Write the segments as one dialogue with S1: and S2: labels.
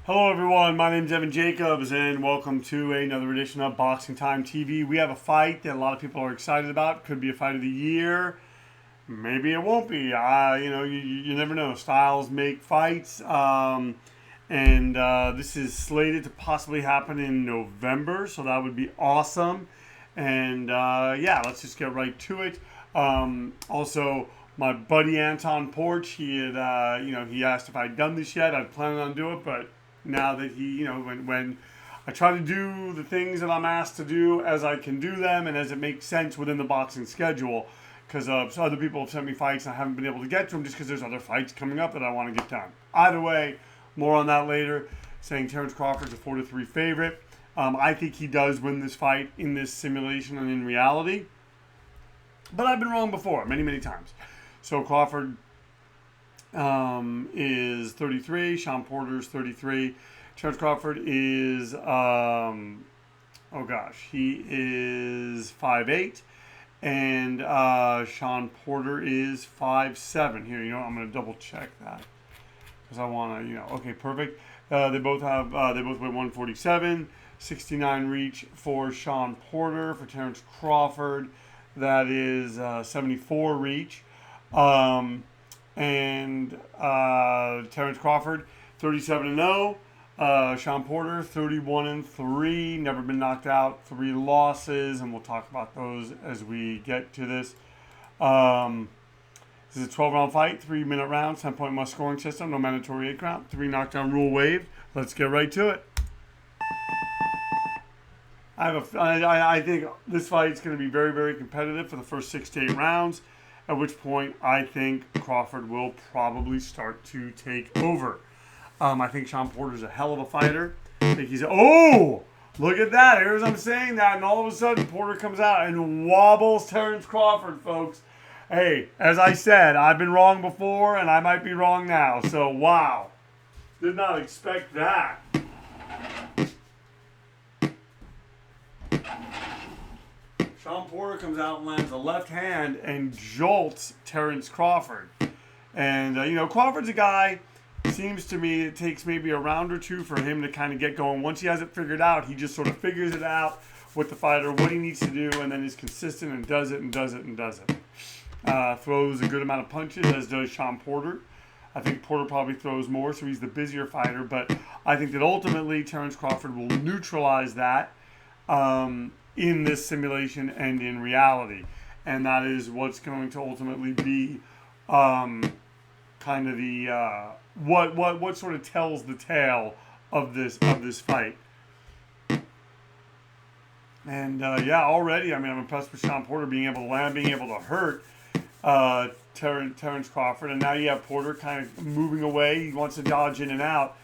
S1: Hello everyone, my name is Evan Jacobs and welcome to another edition of Boxing Time TV. We have a fight that a lot of people are excited about. Could be a fight of the year. Maybe it won't be. You never know. Styles make fights. This is slated to possibly happen in November, so that would be awesome. Let's just get right to it. Also, my buddy Anton Porch, he asked if I'd done this yet. I'd planned on doing it, but now that when I try to do the things that I'm asked to do as I can do them and as it makes sense within the boxing schedule, because other people have sent me fights and I haven't been able to get to them just because there's other fights coming up that I want to get done. Either way, more on that later. Saying Terence Crawford's a 4-3 favorite. I think he does win this fight in this simulation and in reality. But I've been wrong before, many, many times. So Crawford is 33. Shawn Porter is 33. Terence Crawford is, he is 5'8". And Shawn Porter is 5'7". Here, I'm going to double check that. Because I want to, okay, perfect. They both weigh 147. 69 reach for Shawn Porter. For Terence Crawford, that is 74 reach. Terence Crawford, 37-0. Shawn Porter, 31-3. Never been knocked out. 3 losses, and we'll talk about those as we get to this. This is a 12-round fight, 3-minute rounds, 10-point must scoring system, no mandatory 8 count, 3 knockdown rule waived. Let's get right to it. I think this fight is going to be very, very competitive for the first 6 to 8 rounds. At which point, I think Crawford will probably start to take over. I think Shawn Porter's a hell of a fighter. I think look at that. Here's I'm saying that, and all of a sudden, Porter comes out and wobbles Terence Crawford, folks. Hey, as I said, I've been wrong before, and I might be wrong now. So, wow. Did not expect that. Shawn Porter comes out and lands a left hand and jolts Terence Crawford. And, Crawford's a guy, seems to me it takes maybe a round or two for him to kind of get going. Once he has it figured out, he just sort of figures it out with the fighter, what he needs to do, and then is consistent and does it and does it and does it. Throws a good amount of punches, as does Shawn Porter. I think Porter probably throws more, so he's the busier fighter. But I think that ultimately Terence Crawford will neutralize that in this simulation and in reality. And that is what's going to ultimately be kind of the what sort of tells the tale of this fight. And already, I'm impressed with Shawn Porter being able to land, being able to hurt Terence Crawford, and now you have Porter kind of moving away. He wants to dodge in and out,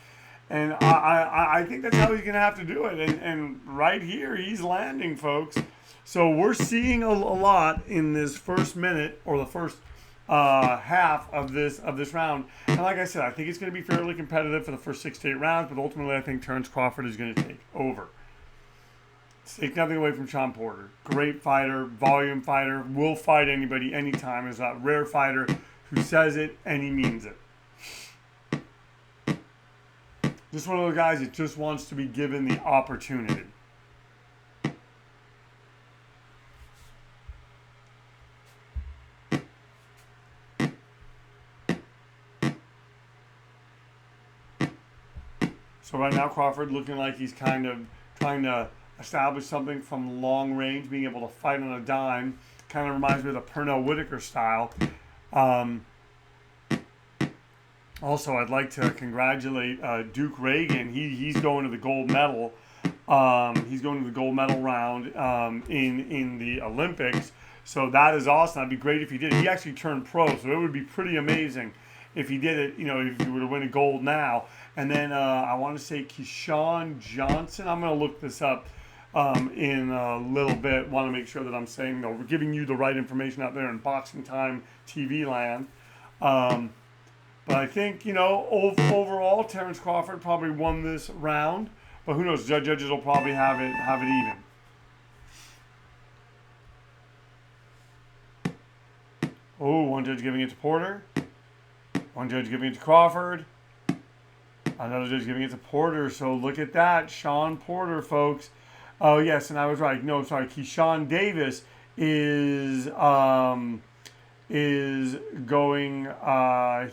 S1: and I think that's how he's going to have to do it. And right here, he's landing, folks. So we're seeing a lot in this first minute or the first half of this round. And like I said, I think it's going to be fairly competitive for the first 6 to 8 rounds, but ultimately, I think Terence Crawford is going to take over. Take nothing away from Shawn Porter. Great fighter, volume fighter, will fight anybody, anytime. Is that rare fighter who says it and he means it. Just one of those guys that just wants to be given the opportunity. So right now Crawford looking like he's kind of trying to establish something from long range, being able to fight on a dime. Kind of reminds me of the Pernell Whitaker style. Also, I'd like to congratulate Duke Reagan. He's going to the gold medal. He's going to the gold medal round in the Olympics. So that is awesome. That'd be great if he did. He actually turned pro, so it would be pretty amazing if he did it. If he were to win a gold now. And then I want to say Keyshawn Johnson. I'm going to look this up in a little bit. Want to make sure that I'm saying, we're giving you the right information out there in Boxing Time TV land. But I think, overall, Terence Crawford probably won this round. But who knows? Judges will probably have it even. Oh, one judge giving it to Porter. One judge giving it to Crawford. Another judge giving it to Porter. So look at that. Shawn Porter, folks. Oh, yes, and I was right. No, sorry. Keyshawn Davis is going,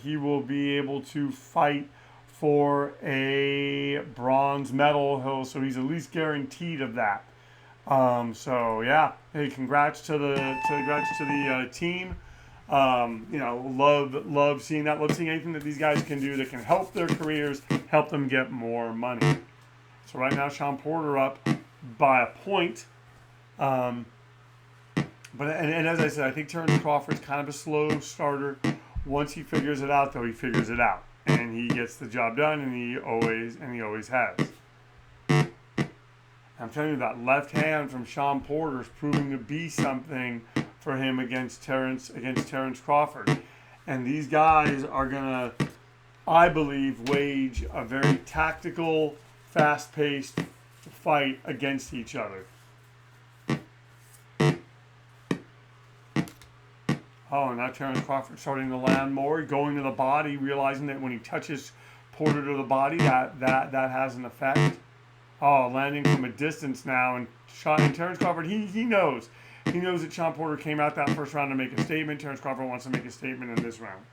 S1: he will be able to fight for a bronze medal. So he's at least guaranteed of that. So yeah, hey, congrats to the team. Love seeing that. Love seeing anything that these guys can do that can help their careers, help them get more money. So right now, Shawn Porter up by a point. But as I said, I think Terence Crawford's kind of a slow starter. Once he figures it out, though, he figures it out, and he gets the job done, and he always has. I'm telling you, that left hand from Shawn Porter is proving to be something for him against Terence Crawford. And these guys are gonna, I believe, wage a very tactical, fast-paced fight against each other. Oh, and now Terence Crawford starting to land more, going to the body, realizing that when he touches Porter to the body, that has an effect. Oh, landing from a distance now, and Terence Crawford, he knows. He knows that Shawn Porter came out that first round to make a statement. Terence Crawford wants to make a statement in this round.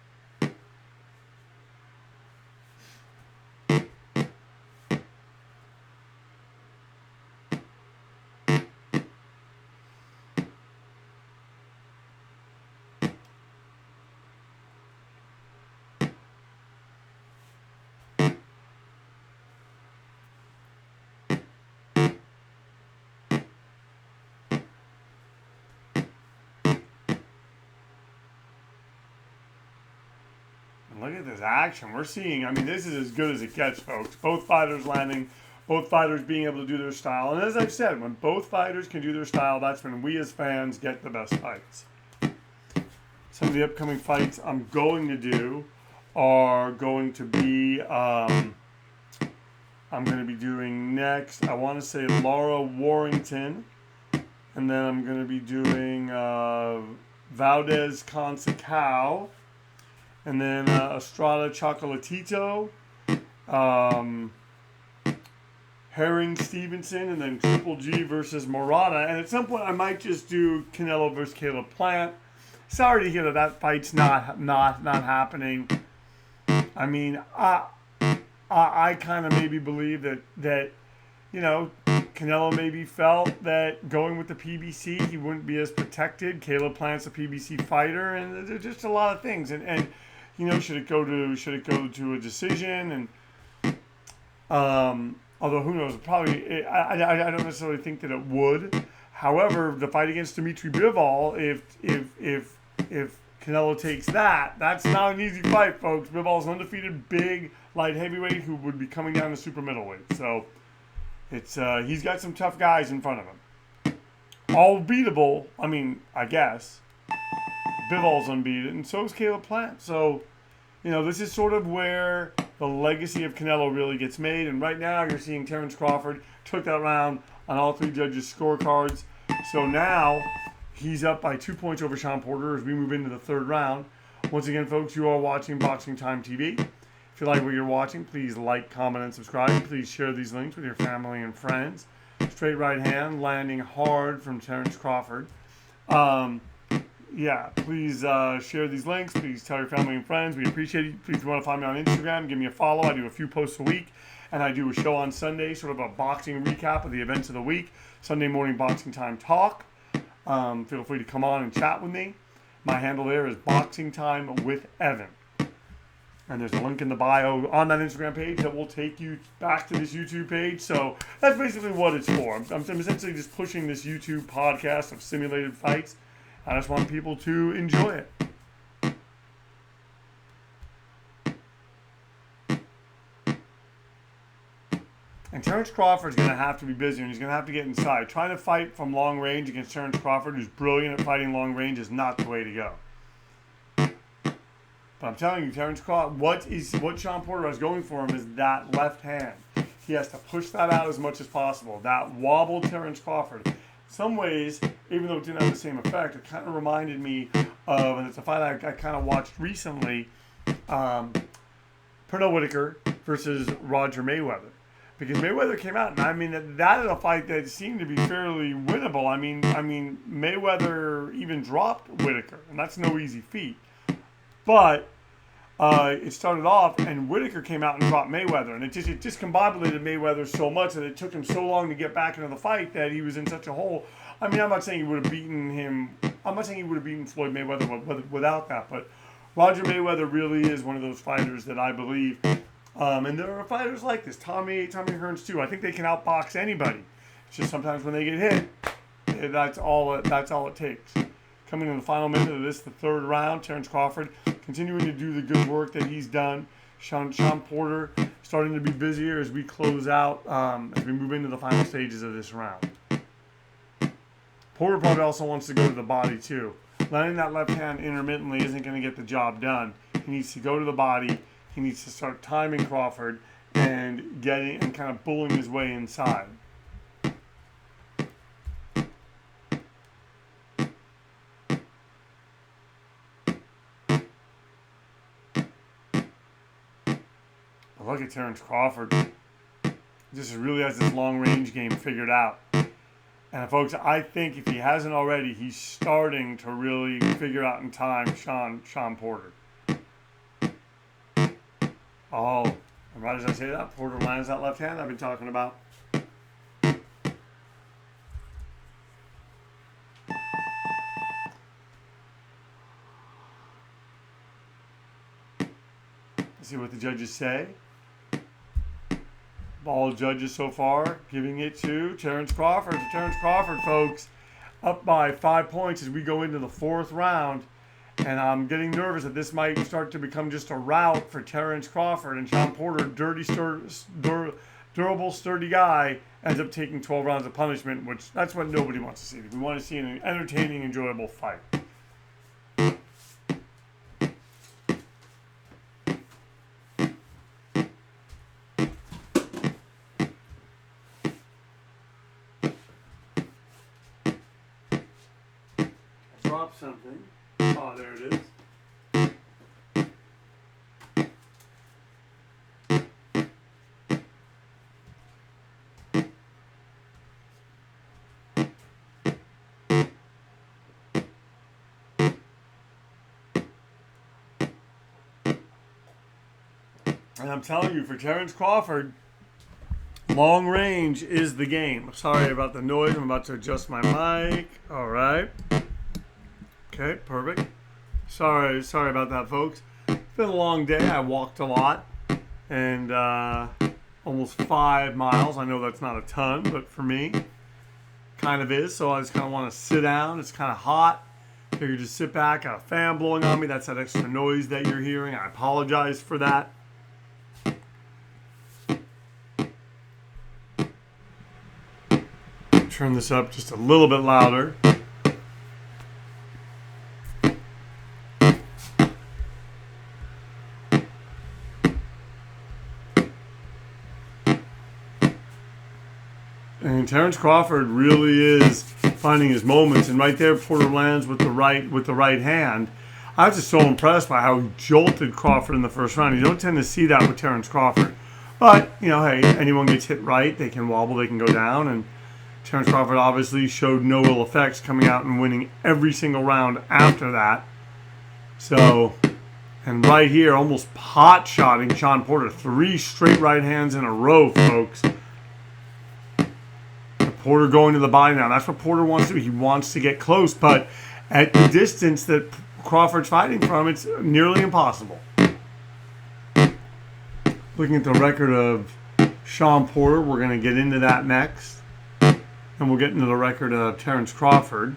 S1: Look at this action we're seeing. I mean, this is as good as it gets, folks. Both fighters landing, both fighters being able to do their style. And as I've said, when both fighters can do their style, that's when we as fans get the best fights. Some of the upcoming fights I'm going to do are going to be, I'm going to be doing next, I want to say Laura Warrington. And then I'm going to be doing Valdez Consacao. And then Estrada Chocolatito, Herring Stevenson, and then Triple G versus Murata. And at some point, I might just do Canelo versus Caleb Plant. Sorry to hear that fight's not happening. I mean, I kind of maybe believe that Canelo maybe felt that going with the PBC, he wouldn't be as protected. Caleb Plant's a PBC fighter, and there's just a lot of things. And should it go to a decision? And although who knows, probably I don't necessarily think that it would. However, the fight against Dimitri Bivol, if Canelo takes that, that's not an easy fight, folks. Bivol's an undefeated big light heavyweight who would be coming down to super middleweight. So it's he's got some tough guys in front of him. All beatable, I mean, I guess. Bivol's unbeaten, and so is Caleb Plant. So, this is sort of where the legacy of Canelo really gets made. And right now, you're seeing Terence Crawford took that round on all three judges' scorecards. So now, he's up by 2 points over Shawn Porter as we move into the third round. Once again, folks, you are watching Boxing Time TV. If you like what you're watching, please like, comment, and subscribe. Please share these links with your family and friends. Straight right hand, landing hard from Terence Crawford. Please share these links. Please tell your family and friends. We appreciate it. Please, if you want to find me on Instagram, give me a follow. I do a few posts a week, and I do a show on Sunday, sort of a boxing recap of the events of the week. Sunday morning Boxing Time Talk. Feel free to come on and chat with me. My handle there is Boxing Time with Evan. And there's a link in the bio on that Instagram page that will take you back to this YouTube page. So that's basically what it's for. I'm essentially just pushing this YouTube podcast of simulated fights. I just want people to enjoy it. And Terence Crawford's going to have to be busy, and he's going to have to get inside. Trying to fight from long range against Terence Crawford, who's brilliant at fighting long range, is not the way to go. But I'm telling you, Terence Crawford, what Shawn Porter was going for him is that left hand. He has to push that out as much as possible. That wobbled Terence Crawford. In some ways, even though it didn't have the same effect, it kind of reminded me of, and it's a fight I kind of watched recently, Pernell Whitaker versus Roger Mayweather. Because Mayweather came out, and I mean that is a fight that seemed to be fairly winnable. I mean Mayweather even dropped Whitaker, and that's no easy feat. But it started off, and Whitaker came out and dropped Mayweather, and it just combobulated Mayweather so much that it took him so long to get back into the fight that he was in such a hole. I mean, I'm not saying he would have beaten him. I'm not saying he would have beaten Floyd Mayweather without that, but Roger Mayweather really is one of those fighters that I believe. And there are fighters like this, Tommy Hearns too. I think they can outbox anybody. It's just sometimes when they get hit, that's all it takes. Coming in the final minute of this, the third round, Terence Crawford continuing to do the good work that he's done. Shawn Porter starting to be busier as we close out, as we move into the final stages of this round. Porter probably also wants to go to the body too. Landing that left hand intermittently isn't going to get the job done. He needs to go to the body. He needs to start timing Crawford and kind of bullying his way inside. Look at Terence Crawford. Just really has this long range game figured out. And folks, I think if he hasn't already, he's starting to really figure out in time Shawn Porter. Oh, and right as I say that, Porter lands that left hand I've been talking about. Let's see what the judges say. All judges so far giving it to Terence Crawford. So Terence Crawford, folks, up by 5 points as we go into the fourth round. And I'm getting nervous that this might start to become just a rout for Terence Crawford. And Shawn Porter, durable, sturdy guy, ends up taking 12 rounds of punishment, which that's what nobody wants to see. We want to see an entertaining, enjoyable fight. Drop something. Oh, there it is. And I'm telling you, for Terence Crawford, long range is the game. Sorry about the noise. I'm about to adjust my mic. All right. Okay, perfect. Sorry about that, folks. It's been a long day. I walked a lot, and almost 5 miles. I know that's not a ton, but for me, kind of is. So I just kind of want to sit down. It's kind of hot. Figure just sit back. Got a fan blowing on me. That's that extra noise that you're hearing. I apologize for that. Turn this up just a little bit louder. And Terence Crawford really is finding his moments, and right there, Porter lands with the right hand. I was just so impressed by how he jolted Crawford in the first round. You don't tend to see that with Terence Crawford, but you know, hey, anyone gets hit right, they can wobble, they can go down, and Terence Crawford obviously showed no ill effects, coming out and winning every single round after that. So, and right here, almost pot-shotting Shawn Porter, 3 straight right hands in a row, folks. Porter going to the body now. That's what Porter wants to do. He wants to get close, but at the distance that Crawford's fighting from, it's nearly impossible. Looking at the record of Shawn Porter, we're going to get into that next. And we'll get into the record of Terence Crawford.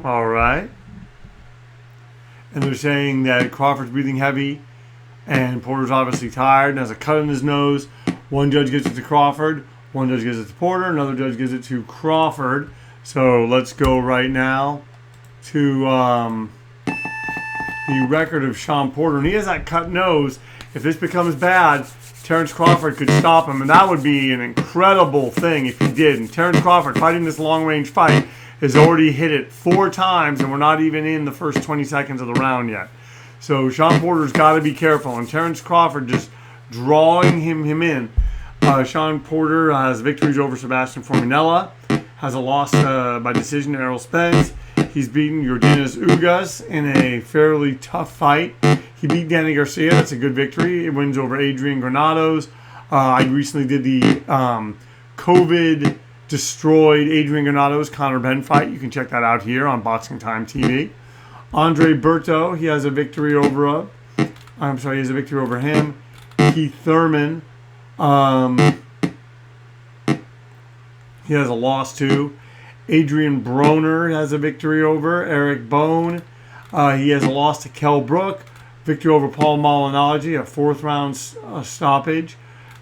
S1: All right. And they're saying that Crawford's breathing heavy. And Porter's obviously tired and has a cut in his nose. One judge gives it to Crawford. One judge gives it to Porter. Another judge gives it to Crawford. So let's go right now to the record of Shawn Porter. And he has that cut nose. If this becomes bad, Terence Crawford could stop him. And that would be an incredible thing if he did. And Terence Crawford, fighting this long-range fight, has already hit it 4 times. And we're not even in the first 20 seconds of the round yet. So Shawn Porter's got to be careful. And Terence Crawford just drawing him in. Shawn Porter has victories over Sebastian Forminella. Has a loss by decision to Errol Spence. He's beaten Yordenis Ugas in a fairly tough fight. He beat Danny Garcia. That's a good victory. It wins over Adrian Granados. I recently did the COVID-destroyed Adrian Granados Conor Benn fight. You can check that out here on Boxing Time TV. Andre Berto, he has a victory over he has a victory over him. Keith Thurman, he has a loss to. Adrian Broner has a victory over Eric Bone. He has a loss to Kell Brook. Victory over Paul Malinology, a 4th round stoppage.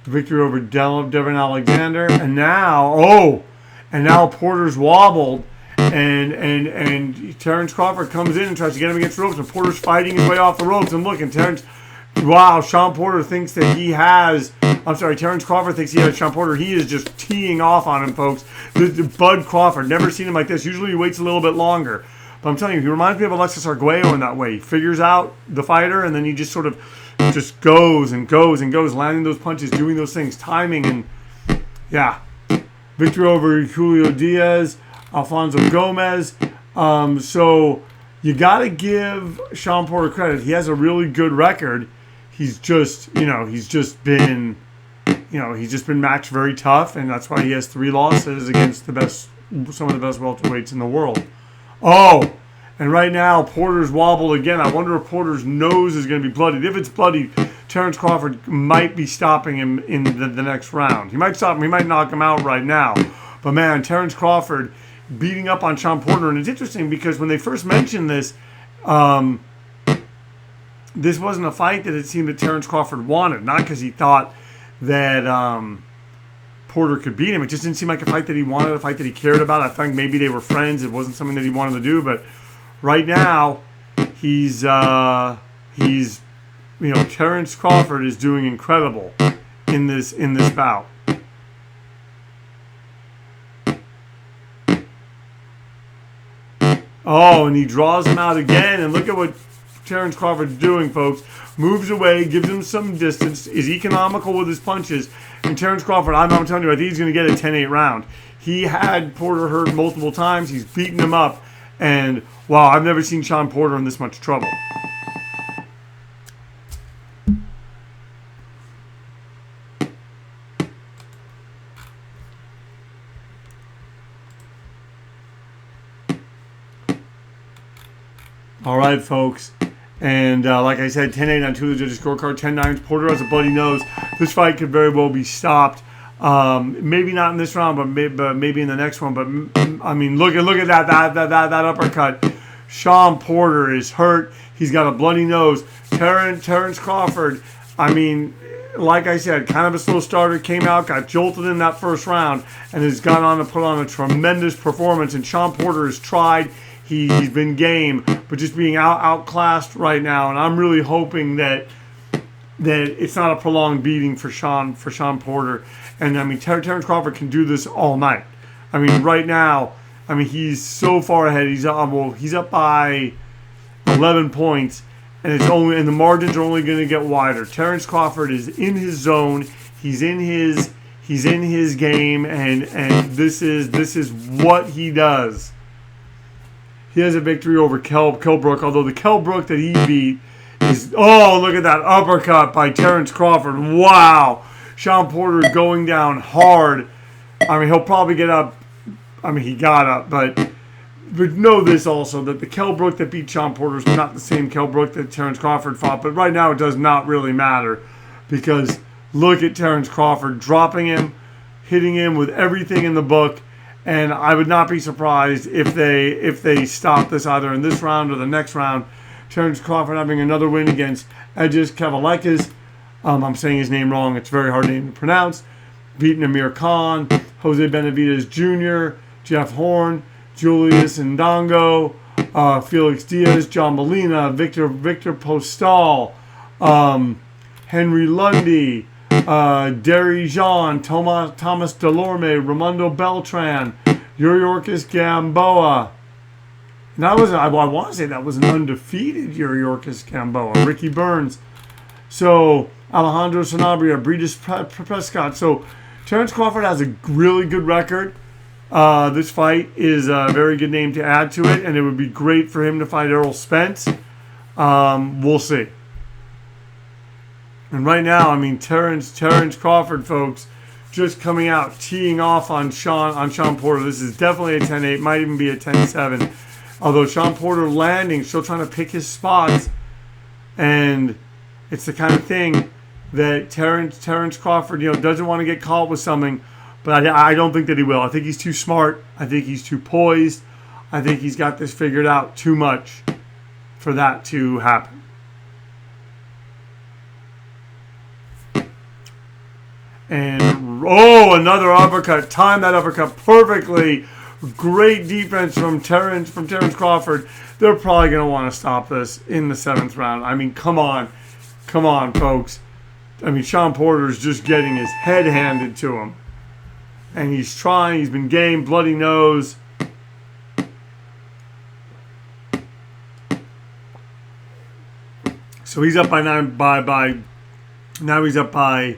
S1: Victory over Devin Alexander. And now Porter's wobbled. And Terence Crawford comes in and tries to get him against the ropes. And Porter's fighting his way off the ropes. And look, and Terence Crawford thinks he has Shawn Porter. He is just teeing off on him, folks. Bud Crawford, never seen him like this. Usually he waits a little bit longer. But I'm telling you, he reminds me of Alexis Arguello in that way. He figures out the fighter, and then he just sort of just goes and goes and goes, landing those punches, doing those things, timing, and yeah. Victory over Julio Diaz, Alfonso Gomez. So you got to give Shawn Porter credit. He has a really good record. He's just been matched very tough, and that's why he has 3 losses against some of the best welterweights in the world. Oh, and right now Porter's wobbled again. I wonder if Porter's nose is going to be bloodied. If it's bloodied, Terence Crawford might be stopping him in the next round. He might stop him. He might knock him out right now. But man, Terence Crawford beating up on Shawn Porter, and it's interesting because when they first mentioned this, this wasn't a fight that it seemed that Terence Crawford wanted. Not because he thought that Porter could beat him. It just didn't seem like a fight that he wanted, a fight that he cared about. I think maybe they were friends. It wasn't something that he wanted to do. But right now, Terence Crawford is doing incredible in this bout. Oh, and he draws him out again. And look at what Terence Crawford's doing, folks. Moves away, gives him some distance, is economical with his punches. And Terence Crawford, I'm telling you, I think he's going to get a 10-8 round. He had Porter hurt multiple times. He's beaten him up. And, wow, I've never seen Shawn Porter in this much trouble. All right, folks. And like I said, 10-8 on 2 of the judges' scorecard, 10-9. Porter has a bloody nose. This fight could very well be stopped. Maybe not in this round, but maybe in the next one. But I mean, look at that uppercut. Shawn Porter is hurt. He's got a bloody nose. Terence Crawford, I mean, like I said, kind of a slow starter, came out, got jolted in that first round, and has gone on to put on a tremendous performance. And Shawn Porter has tried. He's been game, but just being outclassed right now. And I'm really hoping that it's not a prolonged beating for Shawn Porter. And I mean, Terence Crawford can do this all night. I mean, right now, I mean, he's so far ahead. He's up by 11 points, and the margins are only going to get wider. Terence Crawford is in his zone. He's in his game, and this is what he does. He has a victory over Kell Brook, although the Kell Brook that he beat is, oh, look at that uppercut by Terence Crawford. Wow. Shawn Porter going down hard. I mean, he'll probably get up. I mean, he got up, but know this also, that the Kell Brook that beat Shawn Porter is not the same Kell Brook that Terence Crawford fought, but right now it does not really matter because look at Terence Crawford dropping him, hitting him with everything in the book. And I would not be surprised if they stop this either in this round or the next round, Terence Crawford having another win against Edges Kavalikas. I'm saying his name wrong. It's a very hard name to pronounce. Beating Amir Khan, Jose Benavidez Jr., Jeff Horn, Julius Ndongo, Felix Diaz, John Molina, Victor Postal, Henry Lundy, Derry Jean, Thomas Delorme, Raimondo Beltran, Yuriorkis Gamboa. And that was, I want to say that was an undefeated Yuriorkis Gamboa. Ricky Burns. So, Alejandro Sanabria, Breedis Prescott. So, Terence Crawford has a really good record. This fight is a very good name to add to it, and it would be great for him to fight Errol Spence. We'll see. And right now, I mean, Terence Crawford, folks, just coming out, teeing off on Shawn Porter. This is definitely a 10-8, might even be a 10-7. Although Shawn Porter landing, still trying to pick his spots, and it's the kind of thing that Terence Crawford, doesn't want to get caught with something, but I don't think that he will. I think he's too smart. I think he's too poised. I think he's got this figured out too much for that to happen. And, another uppercut. Timed that uppercut perfectly. Great defense from Terence Crawford. They're probably going to want to stop this in the 7th round. I mean, come on. Come on, folks. I mean, Shawn Porter's just getting his head handed to him. And he's trying. He's been game, bloody nose. So he's up by 9 now he's up by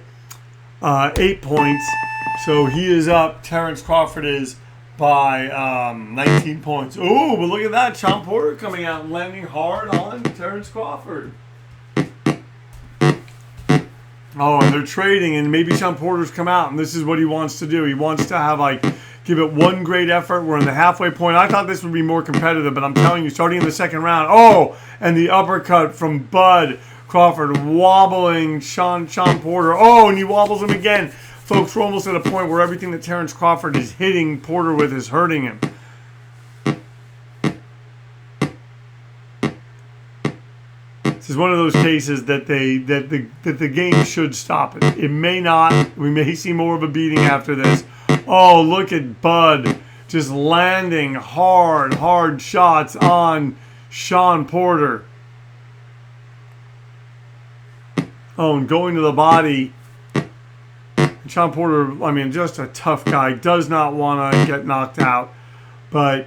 S1: 8 points. So he is up. Terence Crawford is by 19 points. Oh, but look at that. Shawn Porter coming out and landing hard on Terence Crawford. Oh, and they're trading, and maybe Shawn Porter's come out, and this is what he wants to do. He wants to have, give it one great effort. We're in the halfway point. I thought this would be more competitive, but I'm telling you, starting in the 2nd round, and the uppercut from Bud Crawford wobbling Shawn Porter. Oh, and he wobbles him again. Folks, we're almost at a point where everything that Terence Crawford is hitting Porter with is hurting him. This is one of those cases that the game should stop it. It may not. We may see more of a beating after this. Oh, look at Bud just landing hard shots on Shawn Porter. Oh, and going to the body. Shawn Porter, I mean, just a tough guy. Does not want to get knocked out. But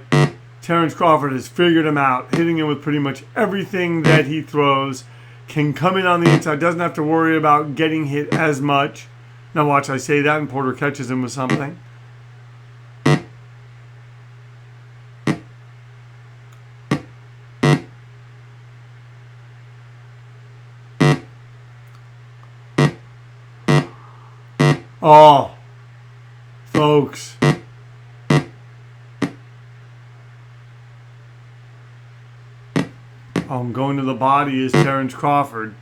S1: Terence Crawford has figured him out, hitting him with pretty much everything that he throws. Can come in on the inside. Doesn't have to worry about getting hit as much. Now watch, I say that, and Porter catches him with something. Oh, folks. Going to the body is Terence Crawford.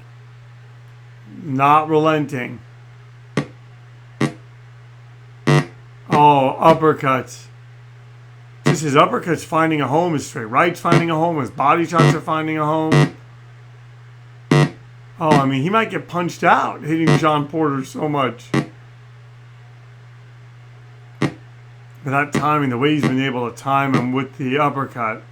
S1: Not relenting. Oh, uppercuts. Just his uppercuts finding a home. His straight rights finding a home. His body shots are finding a home. Oh, I mean, he might get punched out hitting Shawn Porter so much. But that timing, the way he's been able to time him with the uppercut.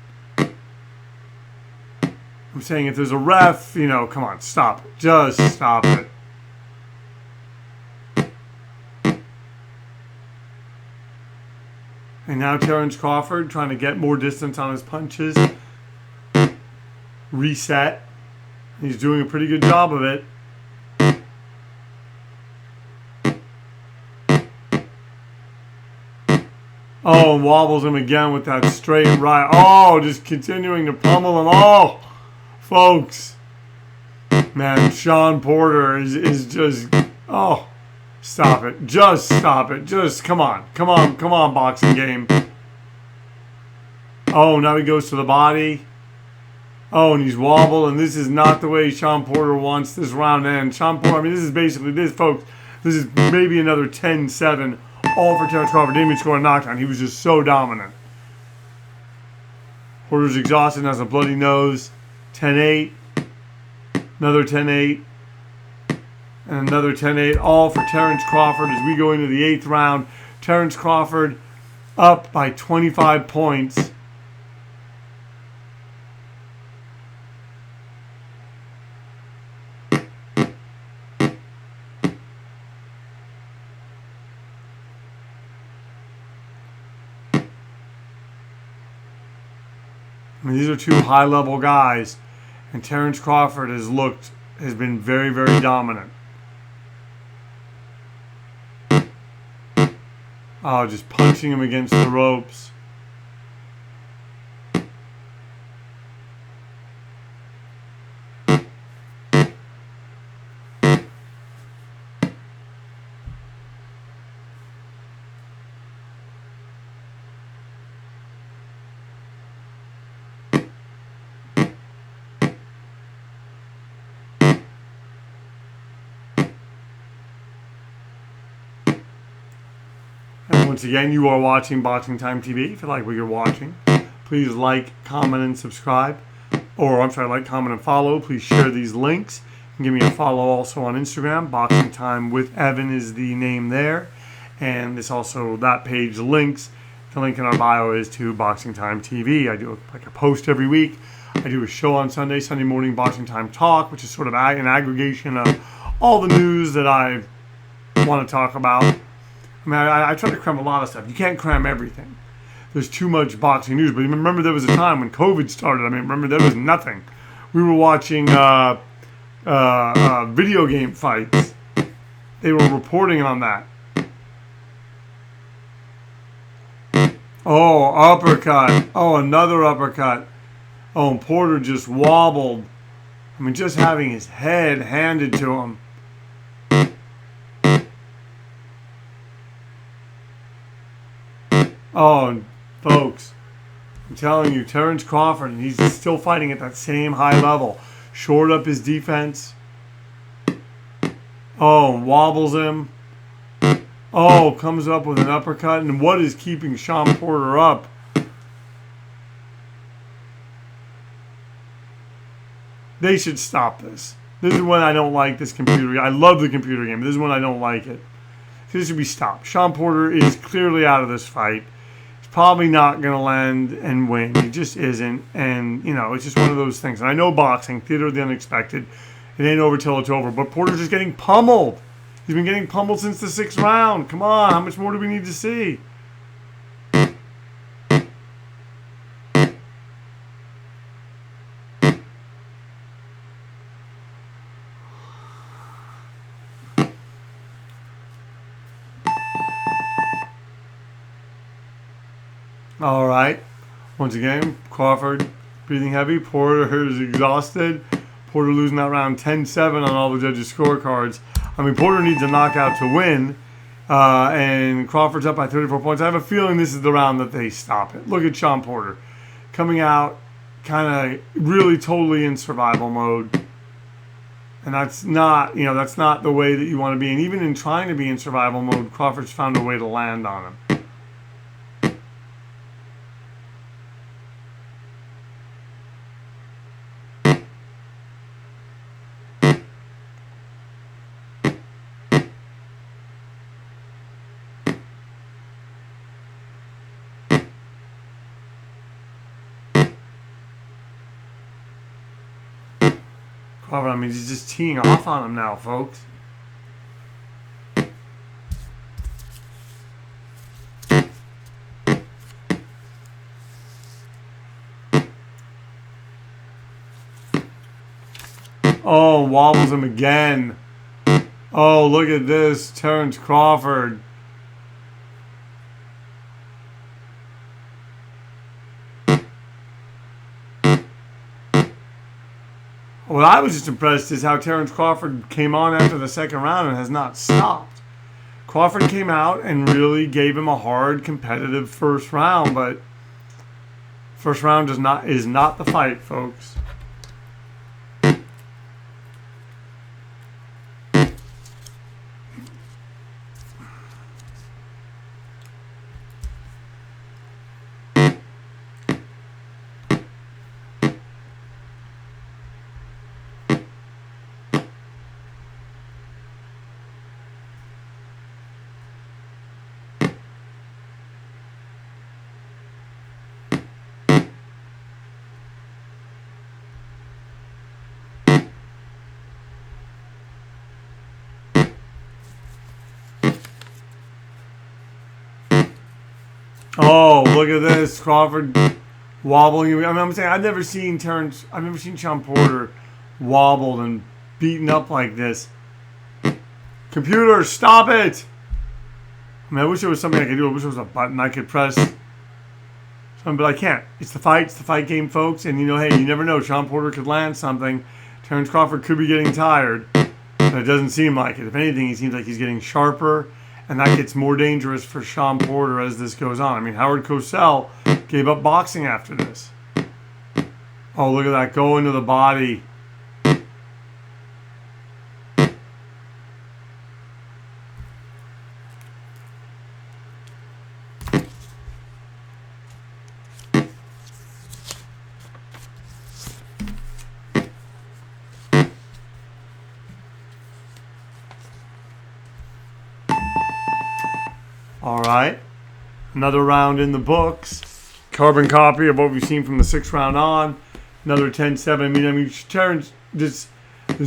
S1: I'm saying if there's a ref, come on, stop it. Just stop it. And now Terence Crawford trying to get more distance on his punches. Reset. He's doing a pretty good job of it. Oh, and wobbles him again with that straight right. Oh, just continuing to pummel him. Oh, folks. Man, Shawn Porter is just, stop it. Just stop it. Just, come on, boxing game. Oh, now he goes to the body. Oh, and he's wobbled, and this is not the way Shawn Porter wants this round to end. Shawn Porter, I mean, this is basically this, folks. This is maybe another 10-7. All for Terence Crawford. Didn't even score a knockdown. He was just so dominant. Porter's exhausted and has a bloody nose. 10-8, another 10-8, and another 10-8, all for Terence Crawford as we go into the 8th round. Terence Crawford up by 25 points. I mean, these are two high-level guys, and Terence Crawford has been very, very dominant. Oh, just punching him against the ropes. And once again, you are watching Boxing Time TV. If you like what you're watching, please like, comment, and subscribe. Or, I'm sorry, like, comment, and follow. Please share these links. And give me a follow also on Instagram. Boxing Time with Evan is the name there. And that page links. The link in our bio is to Boxing Time TV. I do like a post every week. I do a show on Sunday morning, Boxing Time Talk, which is sort of an aggregation of all the news that I want to talk about. I mean, I try to cram a lot of stuff. You can't cram everything. There's too much boxing news. But remember, there was a time when COVID started. I mean, remember, there was nothing. We were watching video game fights. They were reporting on that. Oh, uppercut. Oh, another uppercut. Oh, and Porter just wobbled. I mean, just having his head handed to him. Oh, folks, I'm telling you, Terence Crawford, he's still fighting at that same high level. Shored up his defense. Oh, wobbles him. Oh, comes up with an uppercut. And what is keeping Shawn Porter up? They should stop this. This is when I don't like this computer. I love the computer game. This is when I don't like it. This should be stopped. Shawn Porter is clearly out of this fight. Probably not going to land and win. He just isn't. And, it's just one of those things. And I know boxing, theater of the unexpected. It ain't over till it's over. But Porter's just getting pummeled. He's been getting pummeled since the 6th round. Come on, how much more do we need to see? All right. Once again, Crawford breathing heavy. Porter is exhausted. Porter losing that round 10-7 on all the judges' scorecards. I mean, Porter needs a knockout to win. And Crawford's up by 34 points. I have a feeling this is the round that they stop it. Look at Shawn Porter coming out kind of really totally in survival mode. And that's not the way that you want to be. And even in trying to be in survival mode, Crawford's found a way to land on him. Crawford, I mean, he's just teeing off on him now, folks. Oh, wobbles him again. Oh, look at this, Terence Crawford. What I was just impressed is how Terence Crawford came on after the 2nd round and has not stopped. Crawford came out and really gave him a hard, competitive 1st round, but 1st round is not the fight, folks. Oh, look at this. Crawford wobbling. I mean, I'm saying I've never seen Shawn Porter wobbled and beaten up like this. Computer, stop it! I mean, I wish there was something I could do. I wish there was a button I could press. But I can't. It's the fight. It's the fight game, folks. And, hey, you never know. Shawn Porter could land something. Terence Crawford could be getting tired. But it doesn't seem like it. If anything, he seems like he's getting sharper. And that gets more dangerous for Shawn Porter as this goes on. I mean, Howard Cosell gave up boxing after this. Oh, look at that. Go into the body. All right. Another round in the books. Carbon copy of what we've seen from the 6th round on. Another 10-7. I mean, Terence, there's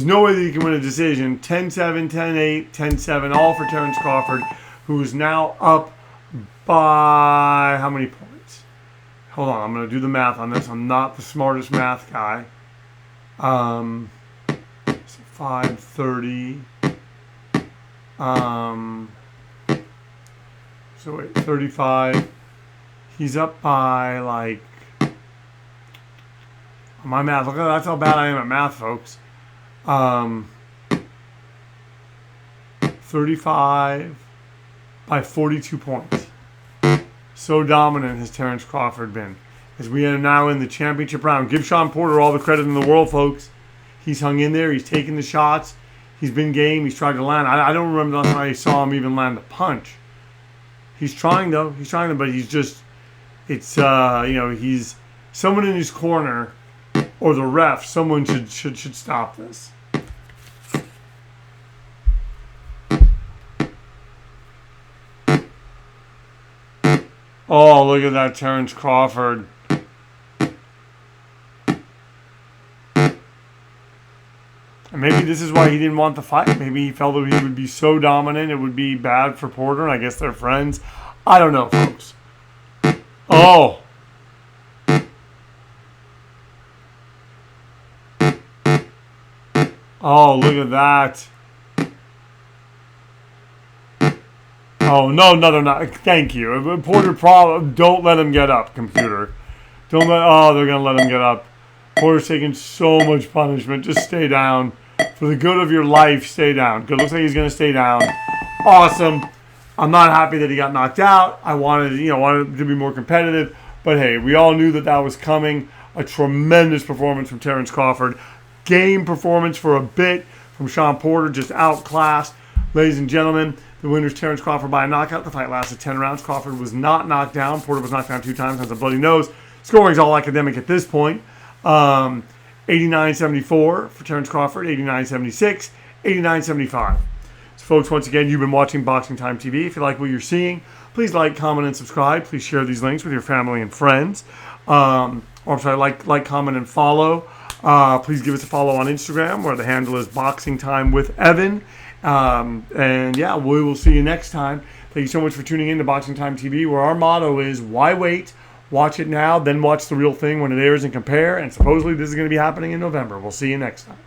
S1: no way that he can win a decision. 10-7, 10-8, 10-7, all for Terence Crawford, who is now up by how many points? Hold on, I'm going to do the math on this. I'm not the smartest math guy. 530. So wait, 35. He's up by like, my math. Look, that's how bad I am at math, folks. 35 by 42 points. So dominant has Terence Crawford been. As we are now in the championship round. Give Shawn Porter all the credit in the world, folks. He's hung in there. He's taken the shots. He's been game. He's tried to land. I don't remember the last time I saw him even land a punch. He's trying, though. He's trying, but he's just, it's, he's someone in his corner or the ref. Someone should stop this. Oh, look at that, Terence Crawford. And maybe this is why he didn't want the fight. Maybe he felt that he would be so dominant it would be bad for Porter. And I guess they're friends. I don't know, folks. Oh. Oh, look at that. Oh, no. Thank you. Porter, don't let him get up, computer. They're going to let him get up. Porter's taking so much punishment. Just stay down. For the good of your life, stay down. Good. Looks like he's going to stay down. Awesome. I'm not happy that he got knocked out. I wanted to be more competitive. But hey, we all knew that was coming. A tremendous performance from Terence Crawford. Game performance for a bit from Shawn Porter. Just outclassed. Ladies and gentlemen, the winner is Terence Crawford by a knockout. The fight lasted 10 rounds. Crawford was not knocked down. Porter was knocked down 2 times. Has a bloody nose. Scoring's all academic at this point. 89-74 for Terence Crawford, 89-76, 89-75. So folks, once again, you've been watching Boxing Time TV. If you like what you're seeing, please like, comment, and subscribe. Please share these links with your family and friends. Like, comment, and follow. Please give us a follow on Instagram, where the handle is Boxing Time with Evan. And yeah, we will see you next time. Thank you so much for tuning in to Boxing Time TV, where our motto is, why wait? Watch it now, then watch the real thing when it airs and compare. And supposedly this is going to be happening in November. We'll see you next time.